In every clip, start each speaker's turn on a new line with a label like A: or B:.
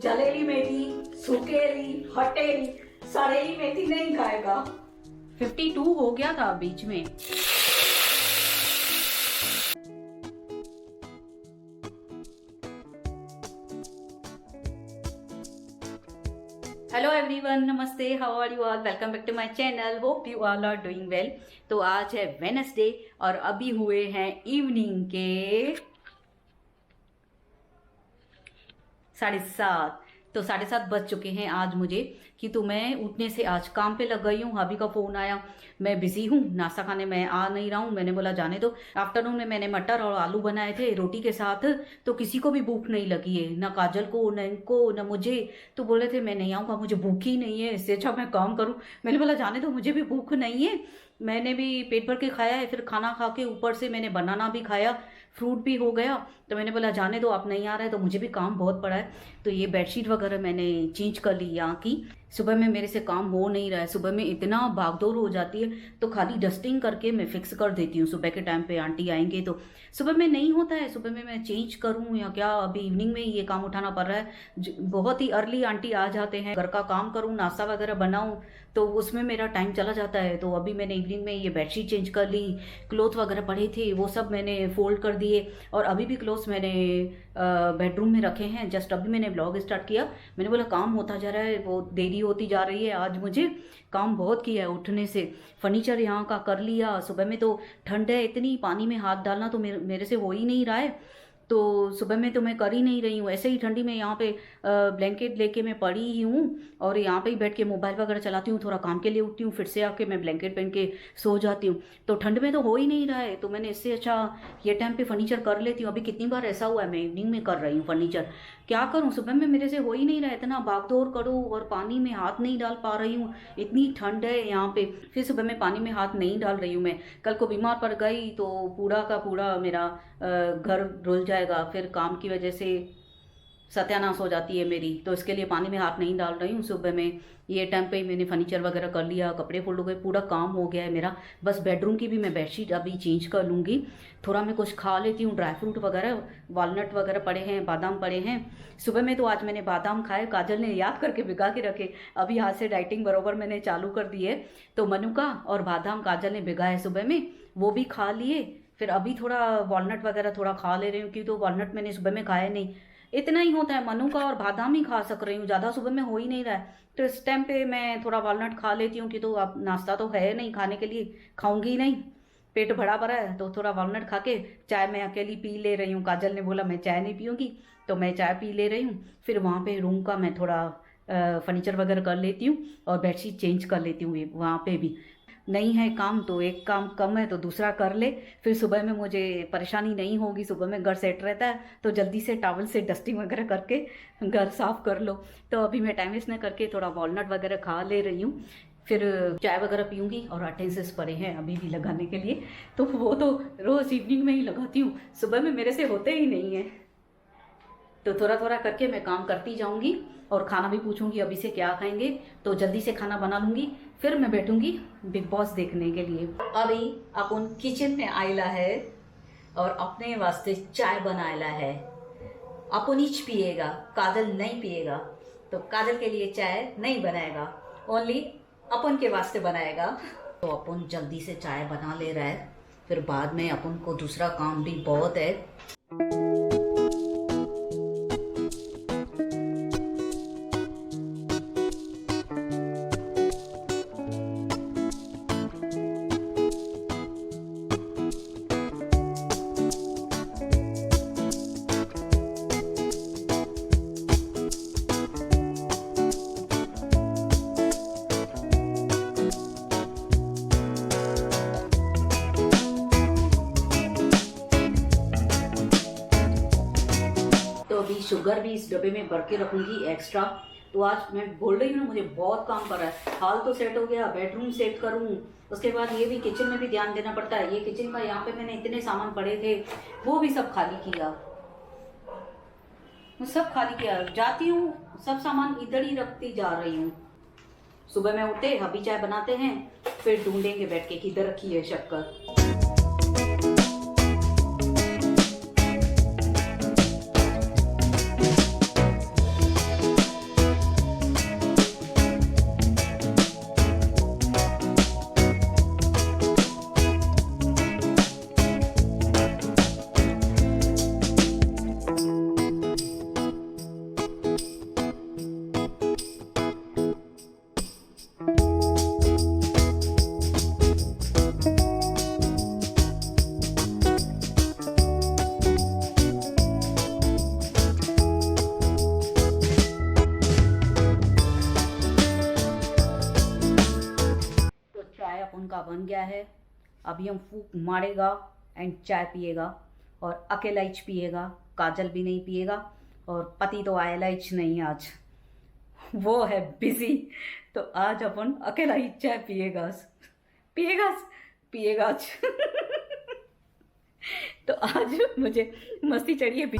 A: जलेली मेथी, सुकेली, हटेली, सड़ेली मेथी नहीं खाएगा।
B: 52 हो गया था बीच में। हेलो एवरीवन, नमस्ते, how are you all, welcome back to my channel, hope you all are doing well. तो आज है वेडनेसडे और अभी हुए हैं इवनिंग के 7:30। तो 7:30 बज चुके हैं आज मुझे कि तो मैं उठने से आज काम पे लग गई हूँ। भाभी का फोन आया, मैं बिजी हूँ, नाश्ता खाने मैं आ नहीं रहा हूँ। मैंने बोला जाने दो। आफ्टरनून में मैंने मटर और आलू बनाए थे रोटी के साथ, तो किसी को भी भूख नहीं लगी है, ना काजल को, न इनको, न मुझे। तो बोले थे मैं नहीं आऊँगा, मुझे भूख ही नहीं है, इससे अच्छा मैं काम करूँ। मैंने बोला जाने दो, मुझे भी भूख नहीं है। मैंने भी पेट भर के खाया है, फिर खाना खा के ऊपर से मैंने बनाना भी खाया, फ्रूट भी हो गया। तो मैंने बोला जाने दो, आप नहीं आ रहे, तो मुझे भी काम बहुत पड़ा है। तो ये बेडशीट वगैरह मैंने चेंज कर ली यहाँ की। सुबह में मेरे से काम हो नहीं रहा है, सुबह में इतना भागदौड़ हो जाती है, तो खाली डस्टिंग करके मैं फिक्स कर देती हूँ। सुबह के टाइम पे आंटी आएंगे तो सुबह में नहीं होता है, सुबह में मैं चेंज करूँ या क्या, अभी इवनिंग में ये काम उठाना पड़ रहा है। बहुत ही अर्ली आंटी आ जाते हैं, घर का काम करूँ, नाश्ता वगैरह बनाऊँ, तो उसमें मेरा टाइम चला जाता है। तो अभी मैंने इवनिंग में ये बेडशीट चेंज कर ली, क्लोथ वगैरह पड़े थे वो सब मैंने फोल्ड कर दिए, और अभी भी क्लोथ्स मैंने बेडरूम में रखे हैं। जस्ट अभी मैंने ब्लॉग स्टार्ट किया, मैंने बोला काम होता जा रहा है, वो देरी होती जा रही है। आज मुझे काम बहुत किया है उठने से। फर्नीचर यहाँ का कर लिया। सुबह में तो ठंड है इतनी, पानी में हाथ डालना तो मेरे से हो ही नहीं रहा है, तो सुबह में तो मैं कर ही नहीं रही हूँ। ऐसे ही ठंडी में यहाँ पे ब्लैंकेट लेके मैं पड़ी ही हूँ, और यहाँ पे ही बैठ के मोबाइल वगैरह चलाती हूँ। थोड़ा काम के लिए उठती हूँ, फिर से आके मैं ब्लैंकेट पहन के सो जाती हूँ। तो ठंड में तो हो ही नहीं रहा है, तो मैंने इससे अच्छा ये टाइम पे फर्नीचर कर लेती हूँ। अभी कितनी बार ऐसा हुआ है मैं इवनिंग में कर रही हूँ फर्नीचर, क्या करूँ, सुबह में मेरे से हो ही नहीं रहा है। इतना भागदौड़ करो और पानी में हाथ नहीं डाल पा रही हूँ, इतनी ठंड है यहाँ पे। फिर सुबह में पानी में हाथ नहीं डाल रही हूँ। मैं कल को बीमार पड़ गई तो पूरा का पूरा मेरा घर रुल जाएगा, फिर काम की वजह से सत्यानाश हो जाती है मेरी। तो इसके लिए पानी में हाथ नहीं डाल रही हूँ। सुबह में ये टाइम पे ही मैंने फर्नीचर वगैरह कर लिया, कपड़े फोल्ड हो गए, पूरा काम हो गया है मेरा। बस बेडरूम की भी मैं बेडशीट अभी चेंज कर लूँगी। थोड़ा मैं कुछ खा लेती हूँ, ड्राई फ्रूट वगैरह, वालनट वगैरह पड़े हैं, बादाम पड़े हैं। सुबह में तो आज मैंने बादाम खाए, काजल ने याद करके भिगा के रखे। अभी आज से डाइटिंग बराबर मैंने चालू कर दी है, तो मनुका और बादाम काजल ने भिगाए सुबह में, वो भी खा लिए। फिर अभी थोड़ा वॉलनट वगैरह थोड़ा खा ले रही हूँ, क्योंकि तो वॉलनट मैंने सुबह में खाया नहीं, इतना ही होता है। मनु का और बादाम ही खा सक रही हूँ, ज़्यादा सुबह में हो ही नहीं रहा है। तो इस टाइम पे मैं थोड़ा वॉलनट खा लेती हूँ, कि तो अब नाश्ता तो है नहीं खाने के लिए, खाऊंगी ही नहीं, पेट भरा भरा है। तो थोड़ा वॉलनट खा के चाय मैं अकेली पी ले रही हूँ। काजल ने बोला मैं चाय नहीं पीऊँगी, तो मैं चाय पी ले रही हूँ। फिर वहाँ पे रूम का मैं थोड़ा फर्नीचर वगैरह कर लेती हूँ, और बेडशीट चेंज कर लेती हूँ। वहाँ पे भी नहीं है काम, तो एक काम कम है तो दूसरा कर ले, फिर सुबह में मुझे परेशानी नहीं होगी। सुबह में घर सेट रहता है, तो जल्दी से टॉवल से डस्टिंग वगैरह करके घर साफ कर लो। तो अभी मैं टाइम वेस्ट न करके थोड़ा वॉलनट वगैरह खा ले रही हूँ, फिर चाय वगैरह पीऊँगी। और अटेंसेस पड़े हैं अभी भी लगाने के लिए, तो वो तो रोज़ इवनिंग में ही लगाती हूँ, सुबह में मेरे से होते ही नहीं है। तो थोड़ा थोड़ा करके मैं काम करती जाऊंगी, और खाना भी पूछूंगी अभी से क्या खाएंगे, तो जल्दी से खाना बना लूंगी, फिर मैं बैठूंगी बिग बॉस देखने के लिए। अभी अपन किचन में आयला है और अपने वास्ते चाय बनायला है। अपन ही पिएगा, काजल नहीं पिएगा, तो काजल के लिए चाय नहीं बनाएगा, ओनली अपन के वास्ते बनाएगा। तो अपन जल्दी से चाय बना ले रहा है, फिर बाद में अपन को दूसरा काम भी बहुत है। शुगर भी इस डब्बे में भर के रखूंगी एक्स्ट्रा। तो आज मैं बोल रही हूँ ना, मुझे बहुत काम कर रहा है। हाल तो सेट हो गया, बेडरूम सेट करूँ, उसके बाद ये भी किचन में भी ध्यान देना पड़ता है। ये किचन का यहाँ पे मैंने इतने सामान पड़े थे, वो भी सब खाली किया, सब खाली किया। जाती हूँ सब सामान इधर ही रखती जा रही हूँ। सुबह में उठे, अभी चाय बनाते हैं, फिर ढूंढेंगे बैठ के किधर रखी है शक्कर। उनका बन गया है। अभी हम फूक मारेगा एंड चाय पिएगा और अकेला ही पिएगा, काजल भी नहीं पिएगा और पति तो आएला ही नहीं आज, वो है बिजी। तो आज अपन अकेला ही चाय पिएगा पिएगा पिएगा आज। तो आज मुझे मस्ती चढ़ी है।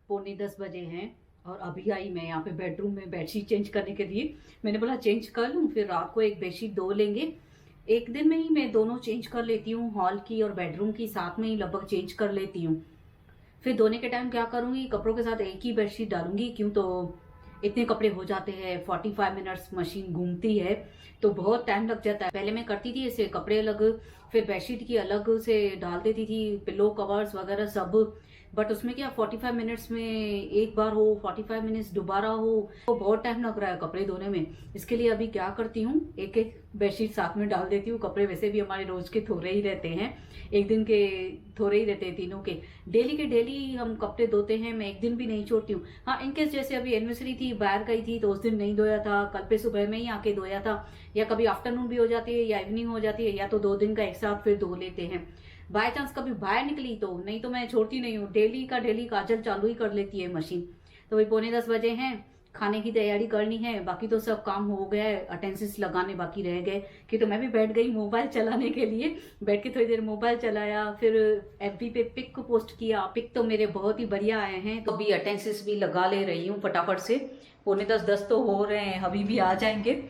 B: पौने 10 बजे हैं और अभी आई मैं यहाँ पे बेडरूम में बेडशीट चेंज करने के लिए। मैंने बोला चेंज कर लूँ, फिर रात को एक बेडशीट धो लेंगे। एक दिन में ही मैं दोनों चेंज कर लेती हूँ, हॉल की और बेडरूम की साथ में ही लगभग चेंज कर लेती हूँ। फिर धोने के टाइम क्या करूँगी, कपड़ों के साथ एक ही बेडशीट डालूंगी, क्यों तो इतने कपड़े हो जाते हैं, 45 मिनट्स मशीन घूमती है तो बहुत टाइम लग जाता है। पहले मैं करती थी ऐसे, कपड़े अलग फिर बेडशीट की अलग से डाल देती थी, पिलो कवर्स वगैरह सब। बट उसमें क्या 45 मिनट्स में एक बार हो, 45 मिनट्स दोबारा हो, तो बहुत टाइम लग रहा है कपड़े धोने में। इसके लिए अभी क्या करती हूँ, एक एक बेडशीट साथ में डाल देती हूँ। कपड़े वैसे भी हमारे रोज के थोड़े ही रहते हैं, एक दिन के थोड़े ही रहते हैं, तीनों के डेली के डेली हम कपड़े धोते हैं। मैं एक दिन भी नहीं छोड़ती हूँ। हाँ, इनकेस जैसे अभी एनिवर्सरी थी, बाहर गई थी तो उस दिन नहीं धोया था, कल पे सुबह में ही आके धोया था, या कभी आफ्टरनून भी हो जाती है या इवनिंग हो जाती है, या तो 2 दिन का एक साथ फिर धो लेते हैं। बाय चांस कभी बाहर निकली तो, नहीं तो मैं छोड़ती नहीं हूँ, डेली का डेली काजल चालू ही कर लेती है मशीन। तो वही पौने 10 बजे हैं, खाने की तैयारी करनी है, बाकी तो सब काम हो गया है, अटेंडेंस लगाने बाकी रह गए कि तो मैं भी बैठ गई मोबाइल चलाने के लिए। बैठ के थोड़ी देर मोबाइल चलाया, फिर एफबी पे पिक को पोस्ट किया। पिक तो मेरे बहुत ही बढ़िया आए हैं, तो अभी अटेंडेंस भी लगा ले रही हूँ फटाफट से। पौने 10 तो हो रहे हैं, अभी भी आ जाएंगे।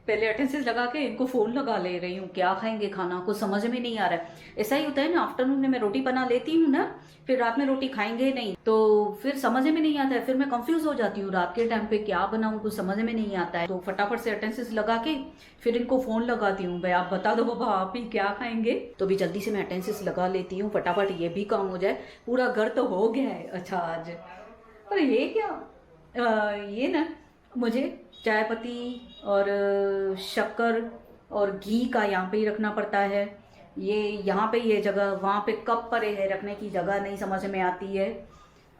B: पहले अटेंडेंस लगा के इनको फोन लगा ले रही हूँ, क्या खाएंगे खाना, कुछ समझ में नहीं आ रहा है। ऐसा ही होता है ना, आफ्टरनून में मैं रोटी बना लेती हूँ ना, फिर रात में रोटी खाएंगे नहीं तो फिर समझ में नहीं आता है, फिर मैं कंफ्यूज हो जाती हूँ रात के टाइम पे क्या बनाऊँ, कुछ समझ में नहीं आता है। तो फटाफट से अटेंडेंस लगा के फिर इनको फोन लगाती हूँ, भाई आप बता दो बाबा आप ही क्या खाएंगे। तो भी जल्दी से मैं अटेंडेंस लगा लेती हूँ, फटाफट ये भी काम हो जाए। पूरा घर तो हो गया है। अच्छा आज पर ये क्या, ये ना मुझे चाय पत्ती और शक्कर और घी का यहाँ पे ही रखना पड़ता है। ये यहाँ पे ये जगह, वहाँ पे कब पड़े है रखने की जगह नहीं समझ में आती है।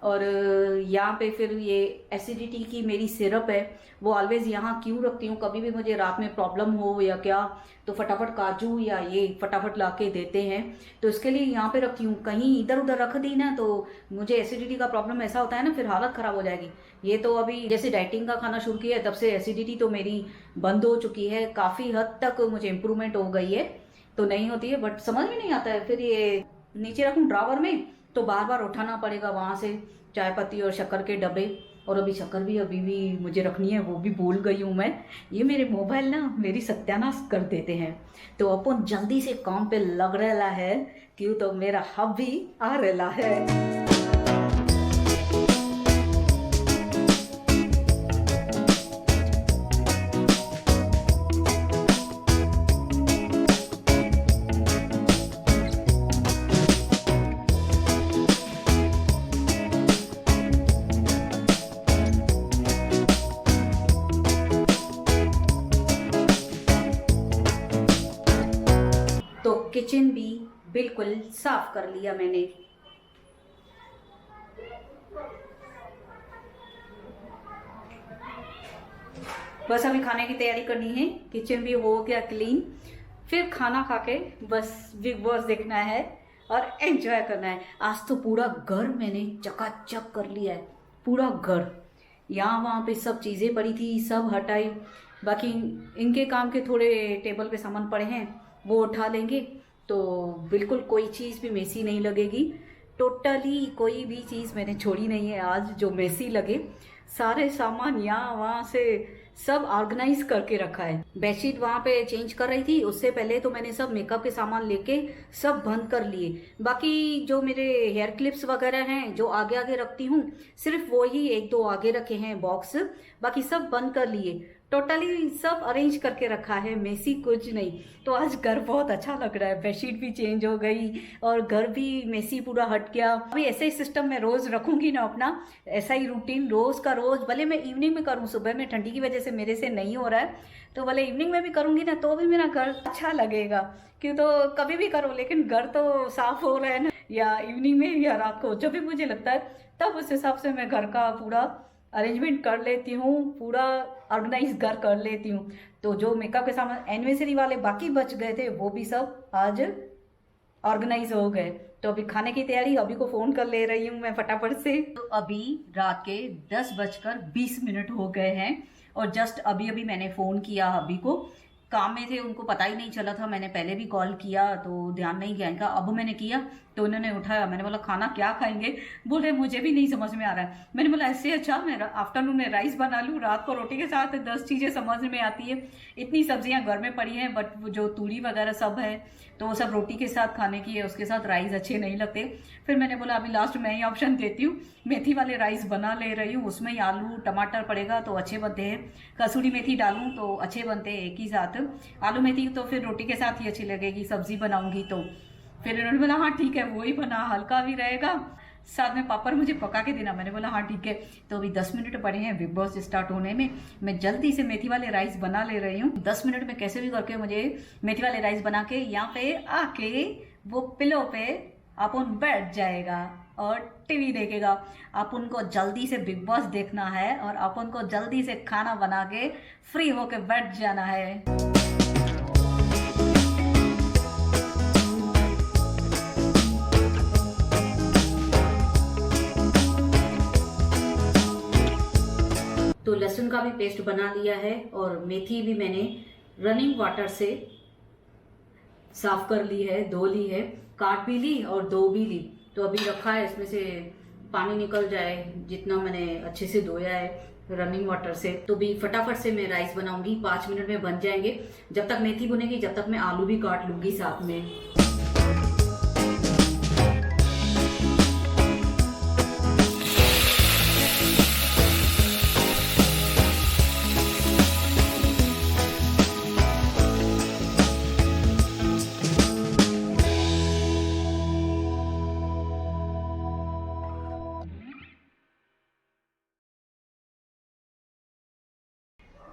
B: और यहाँ पे फिर ये एसिडिटी की मेरी सिरप है, वो ऑलवेज यहाँ क्यों रखती हूँ, कभी भी मुझे रात में प्रॉब्लम हो या क्या तो फटाफट काजू या ये फटाफट ला के देते हैं, तो इसके लिए यहाँ पे रखती हूँ। कहीं इधर उधर रख दी ना तो मुझे एसिडिटी का प्रॉब्लम ऐसा होता है ना, फिर हालत ख़राब हो जाएगी। ये तो अभी जैसे डाइटिंग का खाना शुरू किया है तब से एसिडिटी तो मेरी बंद हो चुकी है, काफ़ी हद तक मुझे इम्प्रूवमेंट हो गई है, तो नहीं होती है। बट समझ में नहीं आता है, फिर ये नीचे रखूँ ड्रावर में तो बार बार उठाना पड़ेगा वहाँ से चाय पत्ती और शक्कर के डब्बे। और अभी शक्कर भी अभी भी मुझे रखनी है, वो भी भूल गई हूँ मैं। ये मेरे मोबाइल ना मेरी सत्यानाश कर देते हैं। तो अपन जल्दी से काम पे लग रहा है, क्यों तो मेरा हब भी आ रहा है। तो किचन भी बिल्कुल साफ कर लिया मैंने। बस अभी खाने की तैयारी करनी है, किचन भी हो गया क्लीन। फिर खाना खा के बस बिग बॉस देखना है और एंजॉय करना है। आज तो पूरा घर मैंने चकाचक कर लिया है, पूरा घर। यहाँ वहाँ पे सब चीज़ें पड़ी थी, सब हटाई। बाकी इनके काम के थोड़े टेबल पे सामान पड़े हैं वो उठा लेंगे तो बिल्कुल कोई चीज़ भी मेसी नहीं लगेगी। टोटली कोई भी चीज़ मैंने छोड़ी नहीं है आज जो मेसी लगे। सारे सामान यहाँ वहाँ से सब ऑर्गेनाइज करके रखा है। बेडशीट वहाँ पे चेंज कर रही थी, उससे पहले तो मैंने सब मेकअप के सामान लेके सब बंद कर लिए। बाकी जो मेरे हेयर क्लिप्स वगैरह हैं जो आगे आगे रखती हूँ, सिर्फ वो ही एक दो आगे रखे हैं बॉक्स, बाकी सब बंद कर लिए। टोटली सब अरेंज करके रखा है, मेसी कुछ नहीं। तो आज घर बहुत अच्छा लग रहा है, बेडशीट भी चेंज हो गई और घर भी मेसी पूरा हट गया। अभी ऐसे ही सिस्टम में रोज रखूंगी ना अपना, ऐसा ही रूटीन रोज का रोज, भले मैं इवनिंग में करूँ, सुबह में ठंडी की वजह से मेरे से नहीं हो रहा है, तो भले इवनिंग में भी करूंगी ना तो भी मेरा घर अच्छा लगेगा। क्यों तो कभी भी करो लेकिन घर तो साफ हो रहा है ना, या इवनिंग में या रात को जब भी मुझे लगता है तब उस हिसाब से मैं घर का पूरा अरेंजमेंट कर लेती हूँ, पूरा ऑर्गेनाइज घर कर लेती हूँ। तो जो मेकअप के सामान एनिवर्सरी वाले बाकी बच गए थे वो भी सब आज ऑर्गेनाइज हो गए। तो अभी खाने की तैयारी, अभी को फ़ोन कर ले रही हूँ मैं फटाफट से। तो अभी रात के 10:20 हो गए हैं और जस्ट अभी मैंने फ़ोन किया अभी को। काम में थे, उनको पता ही नहीं चला था, मैंने पहले भी कॉल किया तो ध्यान नहीं गया इनका। अब मैंने किया तो उन्होंने उठाया। मैंने बोला खाना क्या खाएंगे? बोले मुझे भी नहीं समझ में आ रहा है। मैंने बोला ऐसे अच्छा मैं आफ्टरनून में राइस बना लूँ, रात को रोटी के साथ 10 चीज़ें समझ में आती है। इतनी सब्जियां घर में पड़ी हैं बट जो तूरी वगैरह सब है तो वो सब रोटी के साथ खाने की है, उसके साथ राइस अच्छे नहीं लगते। फिर मैंने बोला अभी लास्ट में ही ऑप्शन देती हूँ, मेथी वाले राइस बना ले रही हूँ, उसमें ही आलू टमाटर पड़ेगा तो अच्छे बनते हैं। कसूरी मेथी डालूँ तो अच्छे बनते हैं एक ही साथ। आलू मेथी तो फिर रोटी के साथ ही अच्छी लगेगी, सब्जी बनाऊंगी तो। फिर उन्होंने बोला हाँ ठीक है वही बना, हल्का भी रहेगा, साथ में पापड़ मुझे पका के देना। मैंने बोला हाँ ठीक है। तो अभी 10 मिनट पड़े हैं बिग बॉस स्टार्ट होने में। मैं जल्दी से मेथी वाले राइस बना ले रही हूँ। 10 मिनट में कैसे भी करके मुझे मेथी वाले राइस बना के यहाँ पे आके वो पिलो पे अपन बैठ जाएगा और टीवी देखेगा। अपन को जल्दी से बिग बॉस देखना है और अपन को जल्दी से खाना बना के फ्री होके बैठ जाना है। तो लहसुन का भी पेस्ट बना लिया है और मेथी भी मैंने रनिंग वाटर से साफ कर ली है, धो ली है, काट भी ली और धो भी ली। तो अभी रखा है, इसमें से पानी निकल जाए जितना मैंने अच्छे से धोया है रनिंग वाटर से। तो भी फटाफट से मैं राइस बनाऊंगी, 5 मिनट में बन जाएंगे। जब तक मेथी बुनेगी जब तक मैं आलू भी काट लूंगी साथ में।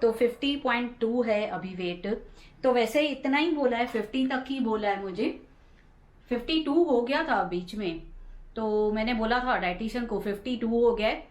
B: तो 50.2 है अभी वेट। तो वैसे इतना ही बोला है, 50 तक ही बोला है मुझे। 52 हो गया था बीच में, तो मैंने बोला था डाइटिशियन को 52 हो गया है।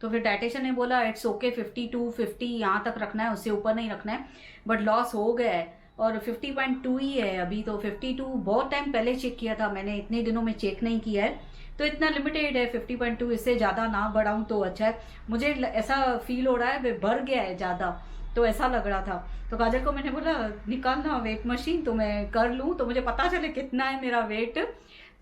B: तो फिर डाइटिशियन ने बोला इट्स ओके 52 50 यहाँ तक रखना है, उससे ऊपर नहीं रखना है। बट लॉस हो गया है और 50.2 ही है अभी। तो 52 बहुत टाइम पहले चेक किया था मैंने, इतने दिनों में चेक नहीं किया है। तो इतना लिमिटेड है 50.2, इससे ज़्यादा ना बढ़ाऊँ तो अच्छा है। मुझे ऐसा फील हो रहा है बढ़ गया है ज़्यादा, तो ऐसा लग रहा था। तो काजल को मैंने बोला निकालना वेट मशीन तो मैं कर लूँ, तो मुझे पता चले कितना है मेरा वेट।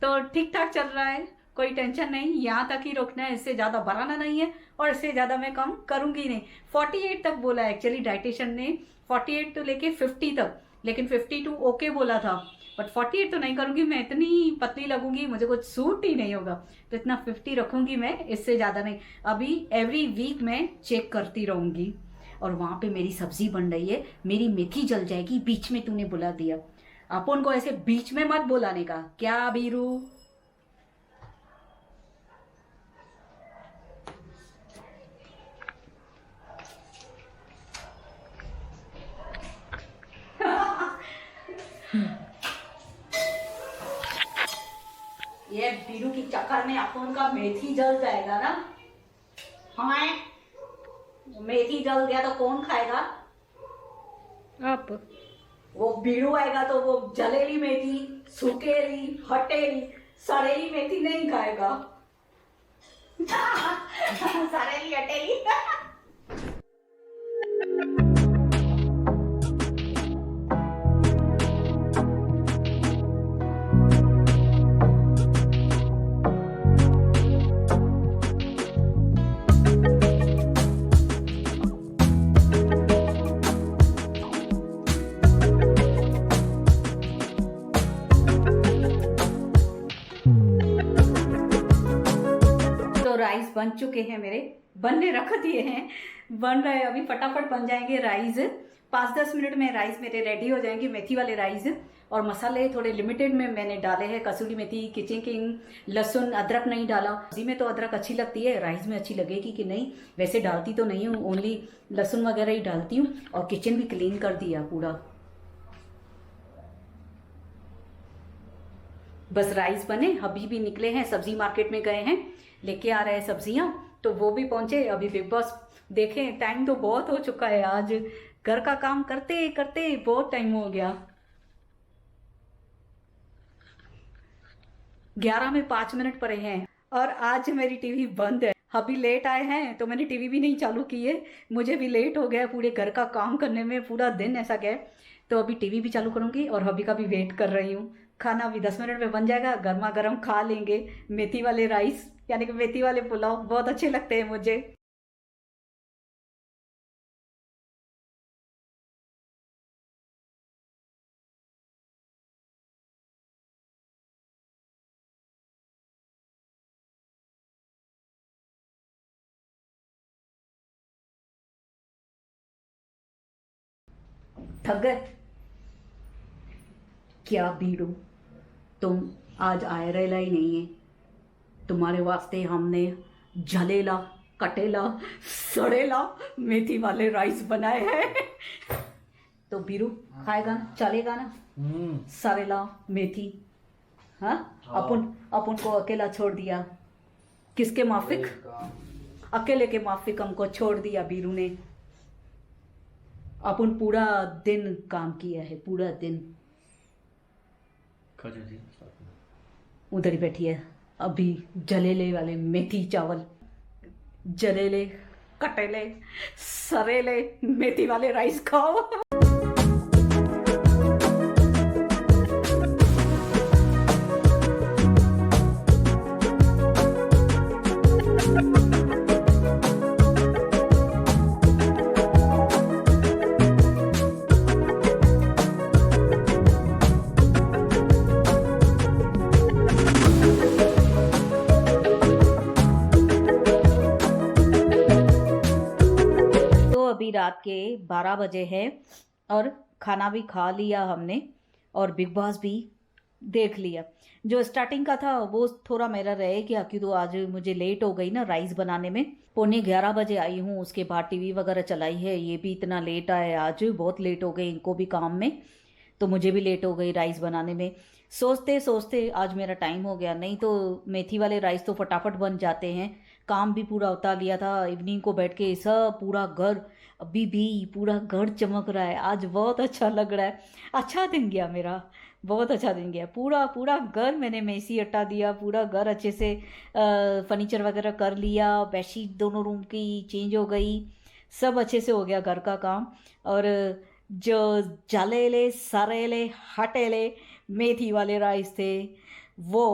B: तो ठीक ठाक चल रहा है, कोई टेंशन नहीं, यहाँ तक ही रोकना है, इससे ज़्यादा बढ़ाना नहीं है और इससे ज़्यादा मैं कम करूँगी नहीं। 48 तक बोला है एक्चुअली डाइटिशियन ने, 48 तो लेके 50 तक, लेकिन 52 ओके बोला था। बट 48 तो नहीं करूँगी मैं, इतनी पतली लगूंगी, मुझे कुछ सूट ही नहीं होगा। तो इतना 50 रखूँगी मैं, इससे ज़्यादा नहीं। अभी एवरी वीक मैं चेक करती रहूँगी। और वहाँ पे मेरी सब्जी बन रही है, मेरी मेथी जल जाएगी, बीच में तूने बुला दिया। अपन को ऐसे बीच में मत बुलाने का, क्या बीरू? ये बीरू की चक्कर में अपन का मेथी जल जाएगा ना। हाँ, मेथी जल गया तो कौन खाएगा?
C: आप।
B: वो बीड़ू आएगा तो वो जलेली मेथी, सूखेली, हटेली, सड़ेली मेथी नहीं खाएगा। सड़ेली हटेली। बन चुके हैं मेरे, बनने रख दिए हैं, बन रहे हैं अभी, फटाफट बन जाएंगे राइस। 5-10 मिनट में राइस मेरे रेडी हो जाएंगे, मेथी वाले राइस। और मसाले थोड़े लिमिटेड में मैंने डाले हैं, कसूरी मेथी, किचन किंग, लहसुन, अदरक नहीं डाला। सब्जी में तो अदरक अच्छी लगती है, राइस में अच्छी लगेगी कि नहीं वैसे डालती तो नहीं हूँ, ओनली लहसुन वगैरह ही डालती हूँ। और किचन भी क्लीन कर दिया पूरा। बस राइस बने, अभी भी निकले हैं, सब्जी मार्केट में गए हैं, लेके आ रहे हैं सब्जियां, तो वो भी पहुंचे। अभी बिग बॉस देखें, टाइम तो बहुत हो चुका है, आज घर का काम करते करते बहुत टाइम हो गया। 11 में 5 मिनट पड़े हैं और आज मेरी टीवी बंद है। अभी लेट आए हैं तो मैंने टीवी भी नहीं चालू की है, मुझे भी लेट हो गया पूरे घर का काम करने में, पूरा दिन ऐसा गया। तो अभी टीवी भी चालू करूंगी और हबी का भी वेट कर रही हूँ। खाना भी 10 मिनट में बन जाएगा, गर्मा गर्म खा लेंगे। मेथी वाले राइस यानी कि मेथी वाले पुलाव बहुत अच्छे लगते हैं मुझे। थक गए क्या बीड़ू, तुम आज आयरेला ही नहीं है, तुम्हारे वास्ते हमने जलेला, कटेला, सड़ेला मेथी वाले राइस बनाए हैं। तो बीरू खाएगा ना, चलेगा ना? सड़ेला मेथी। हाँ, अपन को अकेला छोड़ दिया, किसके माफिक? अकेले के माफिक हमको छोड़ दिया बीरू ने। अपन पूरा दिन काम किया है, पूरा दिन। उधर ही बैठी है अभी, जलेले वाले मेथी चावल, जलेले, कटेले, सरेले मेथी वाले राइस खाओ। अभी रात के 12 बजे है और खाना भी खा लिया हमने और बिग बॉस भी देख लिया। जो स्टार्टिंग का था वो थोड़ा मेरा रह गया क्योंकि तो आज मुझे लेट हो गई ना राइस बनाने में। 11:15 बजे आई हूँ, उसके बाद टीवी वगैरह चलाई है। ये भी इतना लेट आए, आज बहुत लेट हो गई इनको भी काम में, तो मुझे भी लेट हो गई राइस बनाने में। सोचते सोचते आज मेरा टाइम हो गया, नहीं तो मेथी वाले राइस तो फटाफट बन जाते हैं। काम भी पूरा उतार लिया था, इवनिंग को बैठ के सब पूरा घर, अभी भी पूरा घर चमक रहा है। आज बहुत अच्छा लग रहा है, अच्छा दिन गया मेरा, बहुत अच्छा दिन गया। पूरा पूरा घर मैंने मेसी हटा दिया, पूरा घर अच्छे से फर्नीचर वगैरह कर लिया, बेडशीट दोनों रूम की चेंज हो गई, सब अच्छे से हो गया घर का काम। और जो जलेले, सरेले, हटेले मेथी वाले राइस थे वो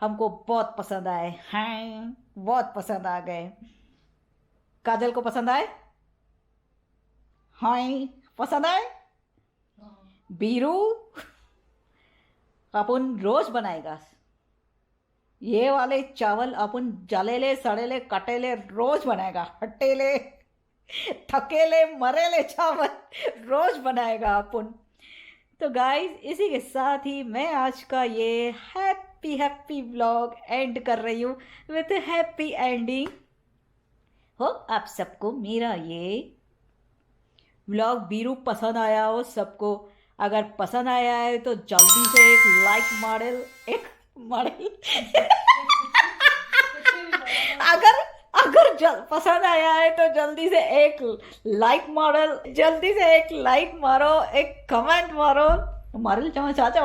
B: हमको बहुत पसंद आए हैं, बहुत पसंद आ गए। काजल को पसंद आए? हाँ, पसंद आए? बीरू अपन रोज बनाएगा ये वाले चावल, अपन जलेले, सड़ेले, कटेले रोज बनाएगा, हटेले, थकेले, मरेले चावल रोज बनाएगा अपन। तो गाइस, इसी के साथ ही मैं आज का ये हैप्पी व्लॉग एंड कर रही हूँ विथ हैप्पी एंडिंग। हो आप सबको मेरा ये व्लॉग बीरू पसंद आया हो सबको। अगर पसंद आया है तो जल्दी से एक लाइक मॉडल अगर पसंद आया है तो जल्दी से एक लाइक मॉडल, जल्दी से एक लाइक मारो, एक कमेंट मारो, मारो चाचा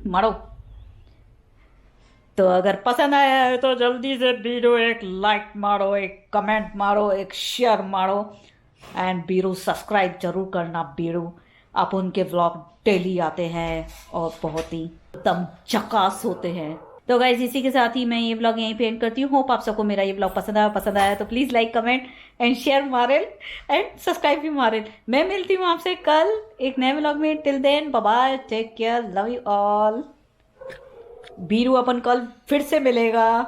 B: मारो। तो अगर पसंद आया है तो जल्दी से बीरू एक लाइक मारो, एक कमेंट मारो, एक शेयर मारो एंड बीरू सब्सक्राइब जरूर करना। बीरू आप उनके व्लॉग डेली आते हैं और बहुत ही एकदम झकास होते हैं। तो गाइज, इसी के साथ ही मैं ये व्लॉग यहीं पे एंड करती हूँ। होप आप सबको मेरा ये व्लॉग पसंद आया तो please like, comment and share मारेल एंड सब्सक्राइब भी मारेल। मैं मिलती हूँ आपसे कल एक नए व्लॉग में। Till then bye bye, take care, love you all. Biru अपन कल फिर से मिलेगा।